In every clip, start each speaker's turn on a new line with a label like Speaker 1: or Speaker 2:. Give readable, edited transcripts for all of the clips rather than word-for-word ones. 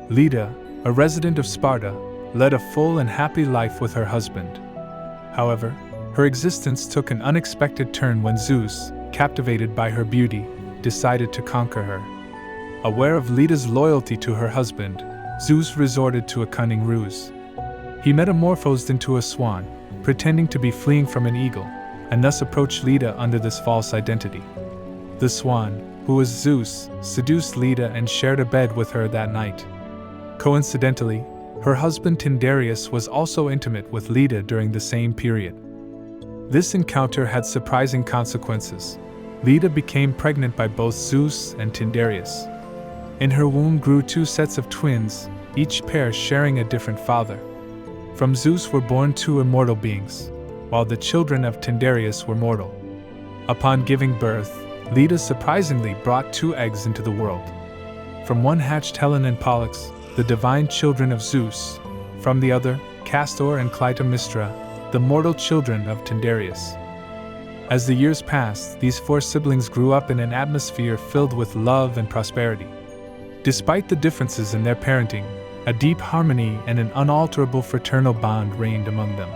Speaker 1: Leda, a resident of Sparta, led a full and happy life with her husband. However, her existence took an unexpected turn when Zeus, captivated by her beauty, decided to conquer her. Aware of Leda's loyalty to her husband, Zeus resorted to a cunning ruse. He metamorphosed into a swan, pretending to be fleeing from an eagle, and thus approached Leda under this false identity. The swan, who was Zeus, seduced Leda and shared a bed with her that night. Coincidentally, her husband Tyndareus was also intimate with Leda during the same period. This encounter had surprising consequences. Leda became pregnant by both Zeus and Tyndareus. In her womb grew two sets of twins, each pair sharing a different father. From Zeus were born two immortal beings, while the children of Tyndareus were mortal. Upon giving birth, Leda surprisingly brought two eggs into the world. From one hatched Helen and Pollux, the divine children of Zeus. From the other, Castor and Clytemnestra, the mortal children of Tyndareus. As the years passed, these four siblings grew up in an atmosphere filled with love and prosperity. Despite the differences in their parenting, a deep harmony and an unalterable fraternal bond reigned among them.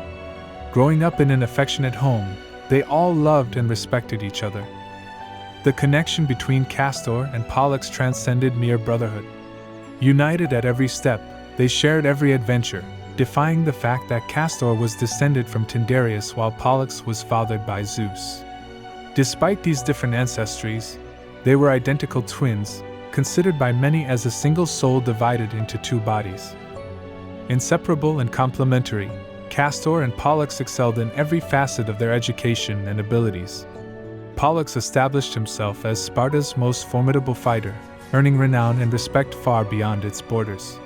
Speaker 1: Growing up in an affectionate home, they all loved and respected each other. The connection between Castor and Pollux transcended mere brotherhood. United at every step, they shared every adventure, defying the fact that Castor was descended from Tyndareus while Pollux was fathered by Zeus. Despite these different ancestries, they were identical twins, considered by many as a single soul divided into two bodies. Inseparable and complementary, Castor and Pollux excelled in every facet of their education and abilities. Pollux established himself as Sparta's most formidable fighter, earning renown and respect far beyond its borders.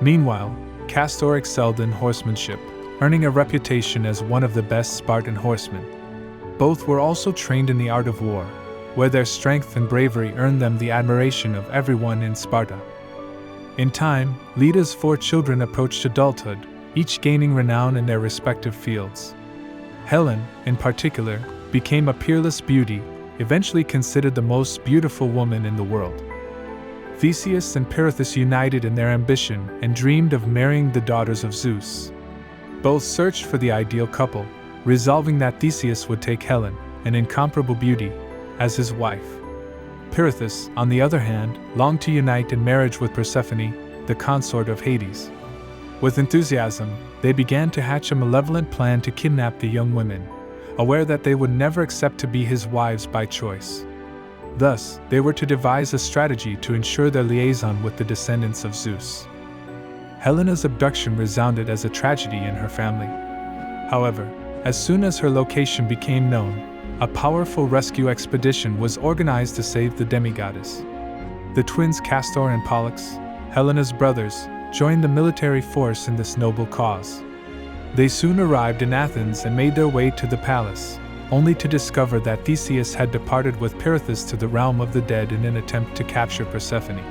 Speaker 1: Meanwhile, Castor excelled in horsemanship, earning a reputation as one of the best Spartan horsemen. Both were also trained in the art of war, where their strength and bravery earned them the admiration of everyone in Sparta. In time, Leda's four children approached adulthood, each gaining renown in their respective fields. Helen, in particular, became a peerless beauty, eventually considered the most beautiful woman in the world. Theseus and Pirithous united in their ambition and dreamed of marrying the daughters of Zeus. Both searched for the ideal couple, resolving that Theseus would take Helen, an incomparable beauty, as his wife. Pirithous, on the other hand, longed to unite in marriage with Persephone, the consort of Hades. With enthusiasm, they began to hatch a malevolent plan to kidnap the young women, aware that they would never accept to be his wives by choice. Thus, they were to devise a strategy to ensure their liaison with the descendants of Zeus. Helena's abduction resounded as a tragedy in her family. However, as soon as her location became known, a powerful rescue expedition was organized to save the demigoddess. The twins Castor and Pollux, Helena's brothers, joined the military force in this noble cause. They soon arrived in Athens and made their way to the palace, only to discover that Theseus had departed with Pirithous to the realm of the dead in an attempt to capture Persephone.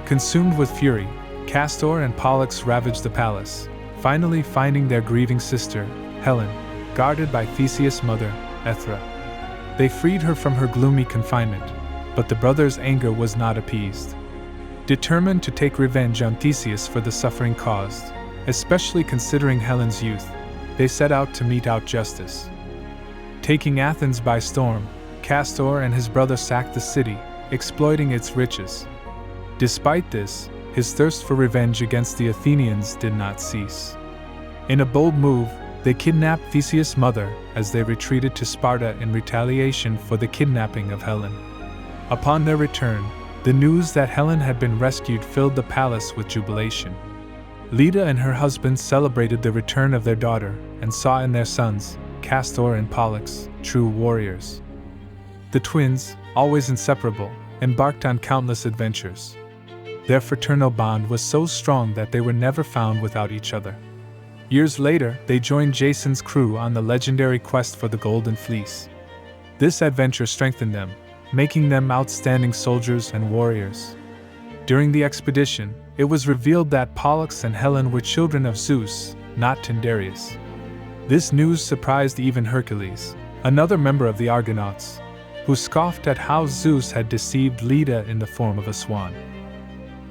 Speaker 1: Consumed with fury, Castor and Pollux ravaged the palace, finally finding their grieving sister, Helen, guarded by Theseus' mother, Ethra. They freed her from her gloomy confinement, but the brothers' anger was not appeased. Determined to take revenge on Theseus for the suffering caused, especially considering Helen's youth, they set out to mete out justice. Taking Athens by storm, Castor and his brother sacked the city, exploiting its riches. Despite this, his thirst for revenge against the Athenians did not cease. In a bold move, they kidnapped Theseus' mother as they retreated to Sparta in retaliation for the kidnapping of Helen. Upon their return, the news that Helen had been rescued filled the palace with jubilation. Leda and her husband celebrated the return of their daughter and saw in their sons, Castor and Pollux, true warriors. The twins, always inseparable, embarked on countless adventures. Their fraternal bond was so strong that they were never found without each other. Years later, they joined Jason's crew on the legendary quest for the Golden Fleece. This adventure strengthened them, making them outstanding soldiers and warriors. During the expedition, it was revealed that Pollux and Helen were children of Zeus, not Tyndareus. This news surprised even Hercules, another member of the Argonauts, who scoffed at how Zeus had deceived Leda in the form of a swan.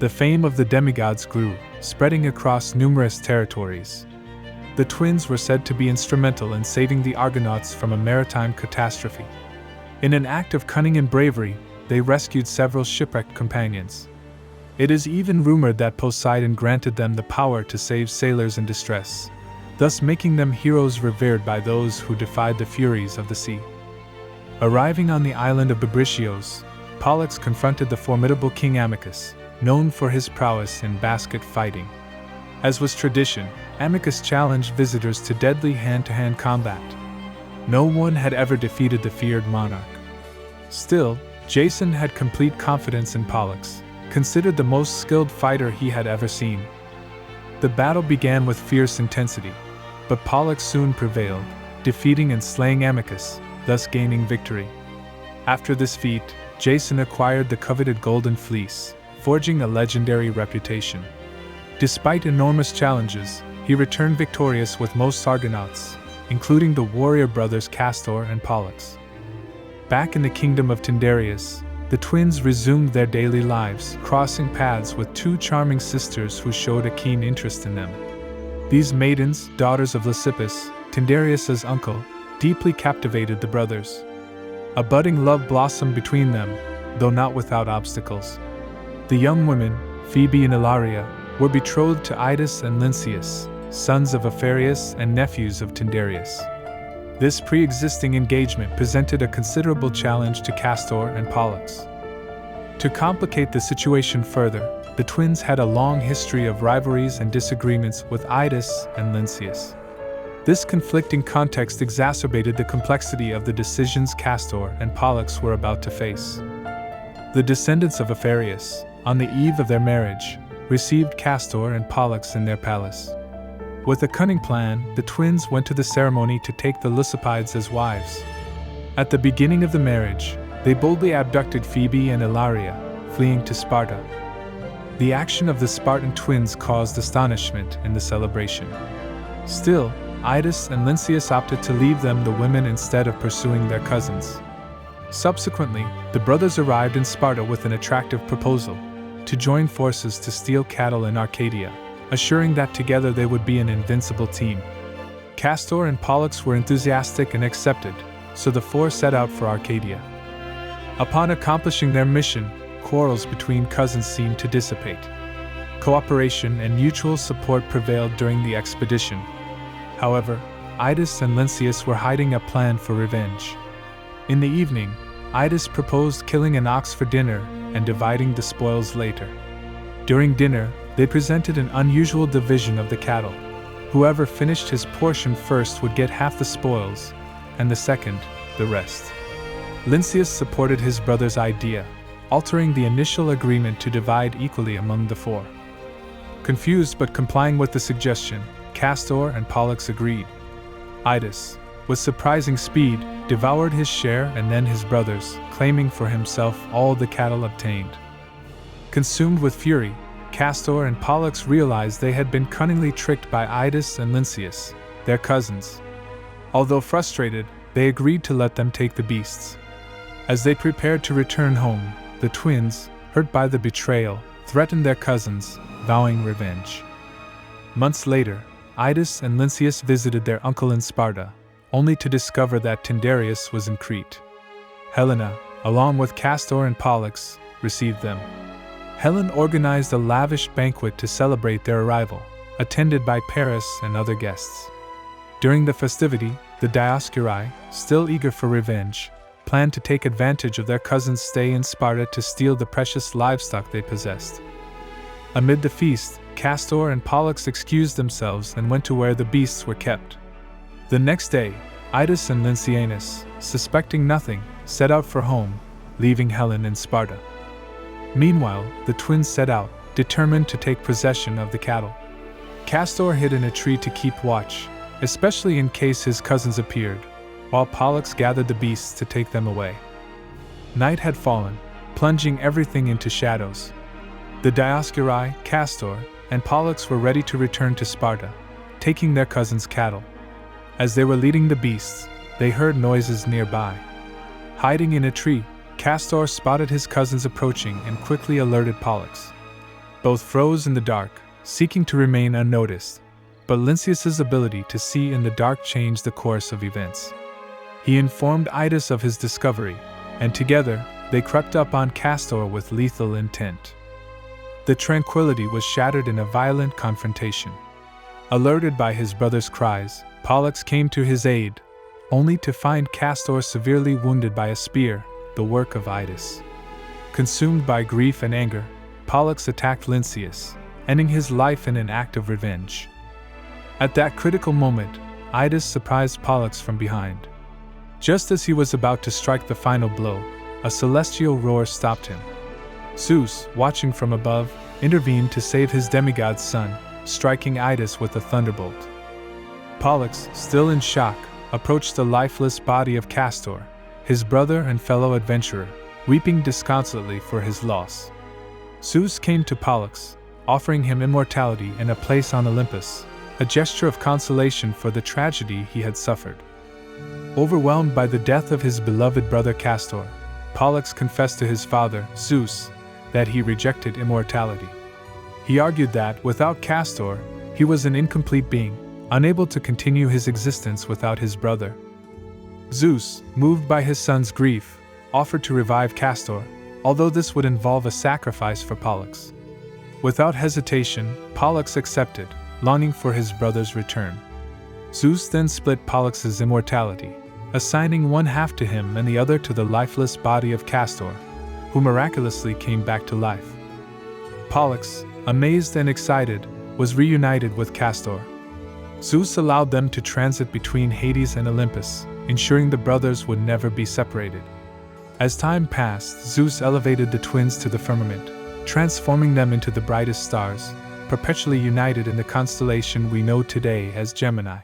Speaker 1: The fame of the demigods grew, spreading across numerous territories. The twins were said to be instrumental in saving the Argonauts from a maritime catastrophe. In an act of cunning and bravery, they rescued several shipwrecked companions. It is even rumored that Poseidon granted them the power to save sailors in distress, thus making them heroes revered by those who defied the furies of the sea. Arriving on the island of Babricios, Pollux confronted the formidable King Amycus, known for his prowess in basket fighting. As was tradition, Amycus challenged visitors to deadly hand-to-hand combat. No one had ever defeated the feared monarch. Still, Jason had complete confidence in Pollux, considered the most skilled fighter he had ever seen. The battle began with fierce intensity, but Pollux soon prevailed, defeating and slaying Amycus, thus gaining victory. After this feat, Jason acquired the coveted Golden Fleece, forging a legendary reputation. Despite enormous challenges, he returned victorious with most Argonauts, including the warrior brothers Castor and Pollux. Back in the kingdom of Tyndareus, the twins resumed their daily lives, crossing paths with two charming sisters who showed a keen interest in them. These maidens, daughters of Lysippus, Tyndareus' uncle, deeply captivated the brothers. A budding love blossomed between them, though not without obstacles. The young women, Phoebe and Ilaria, were betrothed to Idas and Lynceus, sons of Aphareus and nephews of Tyndareus. This pre-existing engagement presented a considerable challenge to Castor and Pollux. To complicate the situation further, the twins had a long history of rivalries and disagreements with Idas and Lynceus. This conflicting context exacerbated the complexity of the decisions Castor and Pollux were about to face. The descendants of Aphareus, on the eve of their marriage, received Castor and Pollux in their palace. With a cunning plan, the twins went to the ceremony to take the Leucipides as wives. At the beginning of the marriage, they boldly abducted Phoebe and Ilaria, fleeing to Sparta. The action of the Spartan twins caused astonishment in the celebration. Still, Idas and Lynceus opted to leave them the women instead of pursuing their cousins. Subsequently, the brothers arrived in Sparta with an attractive proposal: to join forces to steal cattle in Arcadia, assuring that together they would be an invincible team. Castor and Pollux were enthusiastic and accepted, so the four set out for Arcadia. Upon accomplishing their mission, quarrels between cousins seemed to dissipate. Cooperation and mutual support prevailed during the expedition. However, Idas and Lynceus were hiding a plan for revenge. In the evening, Idas proposed killing an ox for dinner and dividing the spoils later. During dinner, they presented an unusual division of the cattle. Whoever finished his portion first would get half the spoils, and the second, the rest. Lynceus supported his brother's idea, altering the initial agreement to divide equally among the four. Confused but complying with the suggestion, Castor and Pollux agreed. Idas, with surprising speed, devoured his share and then his brother's, claiming for himself all the cattle obtained. Consumed with fury, Castor and Pollux realized they had been cunningly tricked by Idas and Lynceus, their cousins. Although frustrated, they agreed to let them take the beasts. As they prepared to return home, the twins, hurt by the betrayal, threatened their cousins, vowing revenge. Months later, Idas and Lynceus visited their uncle in Sparta, only to discover that Tyndareus was in Crete. Helena, along with Castor and Pollux, received them. Helen organized a lavish banquet to celebrate their arrival, attended by Paris and other guests. During the festivity, the Dioscuri, still eager for revenge, planned to take advantage of their cousin's stay in Sparta to steal the precious livestock they possessed. Amid the feast, Castor and Pollux excused themselves and went to where the beasts were kept. The next day, Idas and Lynceus, suspecting nothing, set out for home, leaving Helen in Sparta. Meanwhile, the twins set out, determined to take possession of the cattle. Castor hid in a tree to keep watch, especially in case his cousins appeared, while Pollux gathered the beasts to take them away. Night had fallen, plunging everything into shadows. The Dioscuri, Castor, and Pollux were ready to return to Sparta, taking their cousins' cattle. As they were leading the beasts, they heard noises nearby. Hiding in a tree, Castor spotted his cousins approaching and quickly alerted Pollux. Both froze in the dark, seeking to remain unnoticed, but Lynceus's ability to see in the dark changed the course of events. He informed Idas of his discovery, and together, they crept up on Castor with lethal intent. The tranquility was shattered in a violent confrontation. Alerted by his brother's cries, Pollux came to his aid, only to find Castor severely wounded by a spear, the work of Idas. Consumed by grief and anger, Pollux attacked Lynceus, ending his life in an act of revenge. At that critical moment, Idas surprised Pollux from behind. Just as he was about to strike the final blow, a celestial roar stopped him. Zeus, watching from above, intervened to save his demigod's son, striking Idas with a thunderbolt. Pollux, still in shock, approached the lifeless body of Castor, his brother and fellow adventurer, weeping disconsolately for his loss. Zeus came to Pollux, offering him immortality and a place on Olympus, a gesture of consolation for the tragedy he had suffered. Overwhelmed by the death of his beloved brother Castor, Pollux confessed to his father, Zeus, that he rejected immortality. He argued that, without Castor, he was an incomplete being, unable to continue his existence without his brother. Zeus, moved by his son's grief, offered to revive Castor, although this would involve a sacrifice for Pollux. Without hesitation, Pollux accepted, longing for his brother's return. Zeus then split Pollux's immortality, assigning one half to him and the other to the lifeless body of Castor, who miraculously came back to life. Pollux, amazed and excited, was reunited with Castor. Zeus allowed them to transit between Hades and Olympus, ensuring the brothers would never be separated. As time passed, Zeus elevated the twins to the firmament, transforming them into the brightest stars, perpetually united in the constellation we know today as Gemini.